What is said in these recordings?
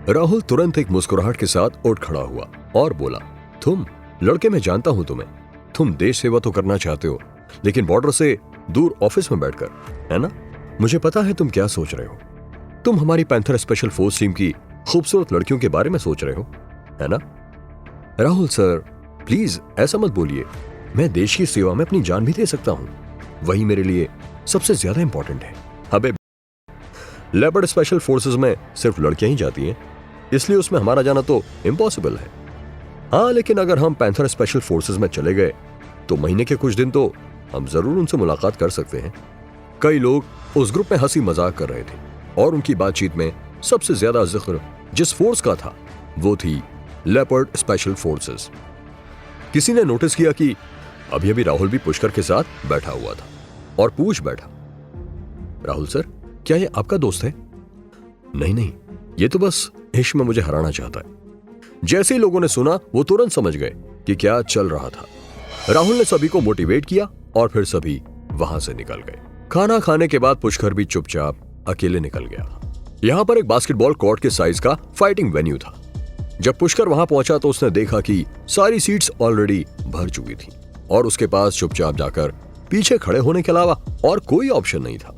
राहुल तुरंत एक मुस्कुराहट के साथ उठ खड़ा हुआ और बोला, तुम लड़के, मैं जानता हूं तुम्हें, तुम देश सेवा तो करना चाहते हो, लेकिन बॉर्डर से दूर ऑफिस में बैठकर, है ना? मुझे पता है तुम क्या सोच रहे हो। तुम हमारी पैंथर स्पेशल फोर्स टीम की खूबसूरत लड़कियों के बारे में सोच रहे हो, है ना? राहुल सर, प्लीज ऐसा मत बोलिए। मैं देश की सेवा में अपनी जान भी दे सकता हूं, वही मेरे लिए सबसे ज्यादा इंपॉर्टेंट है। अबे, लेपर्ड स्पेशल फोर्सेस में सिर्फ लड़कियां ही जाती हैं, इसलिए उसमें हमारा जाना तो इम्पॉसिबल है। हाँ, लेकिन अगर हम पैंथर स्पेशल फोर्सेस में चले गए तो महीने के कुछ दिन तो हम जरूर उनसे मुलाकात कर सकते हैं। कई लोग उस ग्रुप में हंसी मजाक कर रहे थे और उनकी बातचीत में सबसे ज्यादा जिक्र जिस फोर्स का था वो थी लेपर्ड स्पेशल फोर्सेस। किसी ने नोटिस किया कि अभी अभी राहुल भी पुष्कर के साथ बैठा हुआ था और पूछ बैठा, राहुल सर, क्या ये आपका दोस्त है? नहीं नहीं, ये तो बस इश्क में मुझे हराना चाहता है। जैसे ही लोगों ने सुना वो तुरंत समझ गए कि क्या चल रहा था। राहुल ने सभी को मोटिवेट किया और फिर सभी वहां से निकल गए। खाना खाने के बाद पुष्कर भी चुपचाप अकेले निकल गया। यहां पर एक बास्केटबॉल कोर्ट के साइज का फाइटिंग वेन्यू था। जब पुष्कर वहां पहुंचा तो उसने देखा कि सारी सीट्स ऑलरेडी भर चुकी थी और उसके पास चुपचाप जाकर पीछे खड़े होने के अलावा और कोई ऑप्शन नहीं था।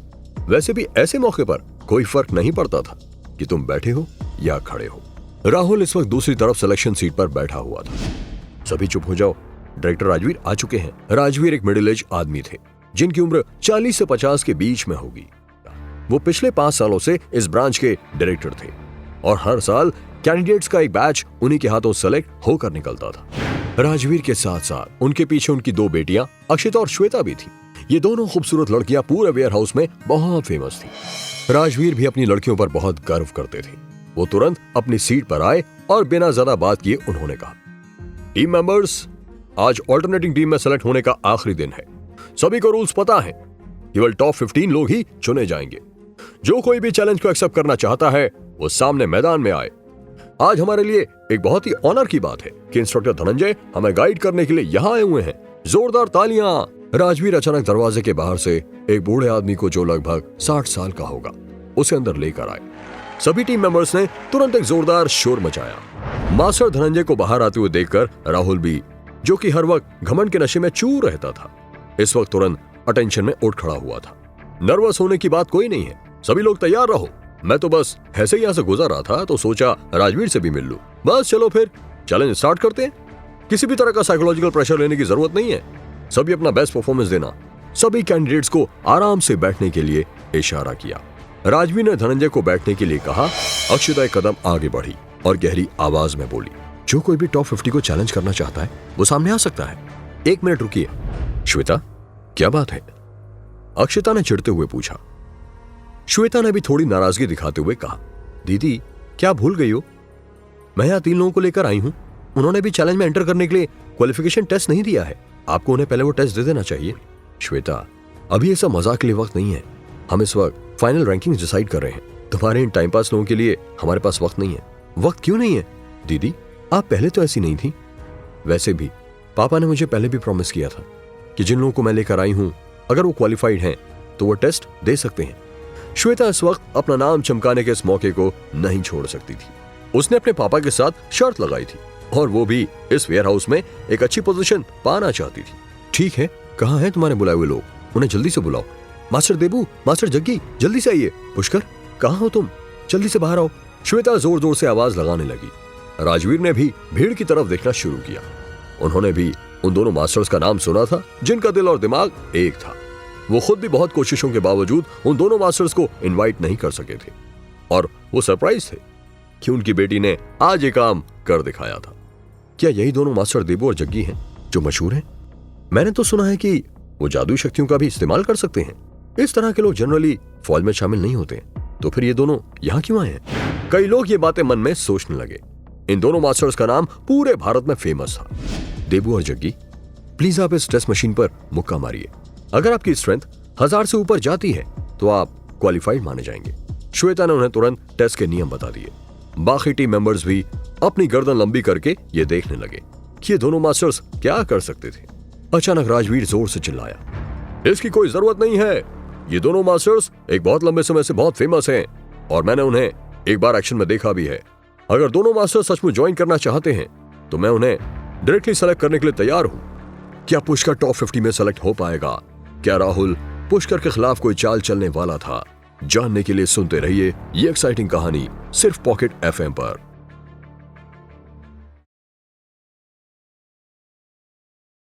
वैसे भी ऐसे मौके पर कोई फर्क नहीं पड़ता था कि तुम बैठे हो या खड़े हो। राहुल इस वक्त दूसरी तरफ सिलेक्शन सीट पर बैठा हुआ था। सभी चुप हो जाओ, डायरेक्टर राजवीर आ चुके हैं। राजवीर एक मिडिल एज आदमी थे जिनकी उम्र 40 से 50 के बीच में होगी। वो पिछले 5 सालों से इस ब्रांच के डायरेक्टर थे और हर साल कैंडिडेट्स का एक बैच उन्हीं के हाथों सेलेक्ट होकर निकलता था। राजवीर के साथ साथ उनके पीछे उनकी 2 बेटियां अक्षिता और श्वेता भी थी। ये दोनों खूबसूरत लड़कियां पूरे वेयर हाउस में बहुत फेमस थी। राजवीर भी अपनी लड़कियों पर बहुत गर्व करते थे। वो तुरंत अपनी सीट पर आए और बिना ज्यादा बात किए उन्होंने कहा, टीम मेंबर्स, आज ऑल्टरनेटिंग टीम में सेलेक्ट होने का आखिरी दिन है। सभी को रूल्स पता है, केवल टॉप 15 लोग ही चुने जाएंगे। जो कोई भी चैलेंज को एक्सेप्ट करना चाहता है वो सामने मैदान में आए। आज हमारे लिए एक बहुत ही ऑनर की बात है कि इंस्ट्रक्टर धनंजय हमें गाइड करने के लिए यहाँ आए हुए हैं। जोरदार तालियां। राजवीर अचानक दरवाजे के बाहर से एक बूढ़े आदमी को जो लगभग 60 साल का होगा उसे अंदर लेकर आए। सभी टीम मेंबर्स ने तुरंत एक जोरदार शोर मचाया। मास्टर धनंजय को बाहर आते हुए देखकर राहुल भी, जो कि हर वक्त घमंड के नशे में चूर रहता था, इस वक्त तुरंत अटेंशन में उठ खड़ा हुआ था। नर्वस होने की बात कोई नहीं है, सभी लोग तैयार रहो। मैं तो बस ऐसे ही यहाँ से गुजर रहा था तो सोचा राजवीर से भी मिल लूं। बस चलो फिर चैलेंज स्टार्ट करते हैं। किसी भी तरह का साइकोलॉजिकल प्रेशर लेने की जरूरत नहीं है, सभी अपना बेस्ट परफॉर्मेंस देना। सभी कैंडिडेट्स को आराम से बैठने के लिए इशारा किया। राजवीर ने धनंजय को बैठने के लिए कहा। अक्षिता एक कदम आगे बढ़ी और गहरी आवाज में बोली, जो कोई भी टॉप 50 को चैलेंज करना चाहता है वो सामने आ सकता है। 1 मिनट रुकिए। श्वेता, क्या बात है? अक्षिता ने चिढ़ते हुए पूछा। श्वेता ने भी थोड़ी नाराजगी दिखाते हुए कहा, दीदी क्या भूल गई हो? मैं यहाँ 3 लोगों को लेकर आई हूँ। उन्होंने भी चैलेंज में एंटर करने के लिए क्वालिफिकेशन टेस्ट नहीं दिया है। आपको उन्हें पहले वो टेस्ट दे देना चाहिए। श्वेता, अभी ऐसा मजाक के लिए वक्त नहीं है। हम इस वक्त फाइनल रैंकिंग डिसाइड कर रहे हैं। तुम्हारे इन टाइम पास लोगों के लिए हमारे पास वक्त नहीं है। वक्त क्यों नहीं है? दीदी आप पहले तो ऐसी नहीं थी। वैसे भी पापा ने मुझे पहले भी प्रॉमिस किया था कि जिन लोगों को मैं लेकर आई हूं अगर वो क्वालिफाइड हैं तो वो टेस्ट दे सकते हैं। श्वेता इस वक्त अपना नाम चमकाने के इस मौके को नहीं छोड़ सकती थी। उसने अपने पापा के साथ शर्त लगाई थी और वो भी इस वेयर हाउस में एक अच्छी पोजीशन पाना चाहती थी। ठीक है, कहाँ हैं तुम्हारे बुलाए हुए लोग? उन्हें जल्दी से बुलाओ। मास्टर देबू, मास्टर जग्गी, जल्दी से आइए। पुष्कर, कहाँ हो तुम? जल्दी से बाहर आओ। श्वेता जोर जोर से आवाज लगाने लगी। राजवीर ने भी भीड़ की तरफ देखना शुरू किया। उन्होंने भी उन दोनों मास्टर्स का नाम सुना था जिनका दिल और दिमाग एक था। वो खुद भी बहुत कोशिशों के बावजूद उन दोनों मास्टर्स को इनवाइट नहीं कर सके थे और वो सरप्राइज थे कि उनकी बेटी ने आज ये काम कर दिखाया था। क्या यही दोनों मास्टर देबू और जग्गी हैं जो मशहूर हैं? मैंने तो सुना है कि वो जादुई शक्तियों का भी इस्तेमाल कर सकते हैं। इस तरह के लोग जनरली फौज में शामिल नहीं होते, तो फिर ये दोनों यहाँ क्यों आए हैं? कई लोग ये बातें मन में सोचने लगे। इन दोनों मास्टर्स का नाम पूरे भारत में फेमस था। देबू और जग्गी, प्लीज आप इस टेस्ट मशीन पर मुक्का मारिए। अगर आपकी स्ट्रेंथ 1000 से ऊपर जाती है तो आप क्वालिफाइड माने जाएंगे। श्वेता ने उन्हें तुरंत टेस्ट के नियम बता दिए। बाकी टीम मेंबर्स भी अपनी गर्दन लंबी करके ये देखने लगे कि ये दोनों मास्टर्स क्या कर सकते थे। अचानक राजवीर जोर से चिल्लाया, इसकी कोई जरूरत नहीं है। ये दोनों मास्टर्स एक बहुत लंबे समय से बहुत फेमस हैं और मैंने उन्हें एक बार एक्शन में देखा भी है। अगर दोनों मास्टर सचमुच ज्वाइन करना चाहते हैं तो मैं उन्हें डायरेक्टली सेलेक्ट करने के लिए तैयार हूं। क्या पुष्कर टॉप 50 में सेलेक्ट हो पाएगा? क्या राहुल पुष्कर के खिलाफ कोई चाल चलने वाला था? जानने के लिए सुनते रहिए ये एक्साइटिंग कहानी सिर्फ पॉकेट FM पर।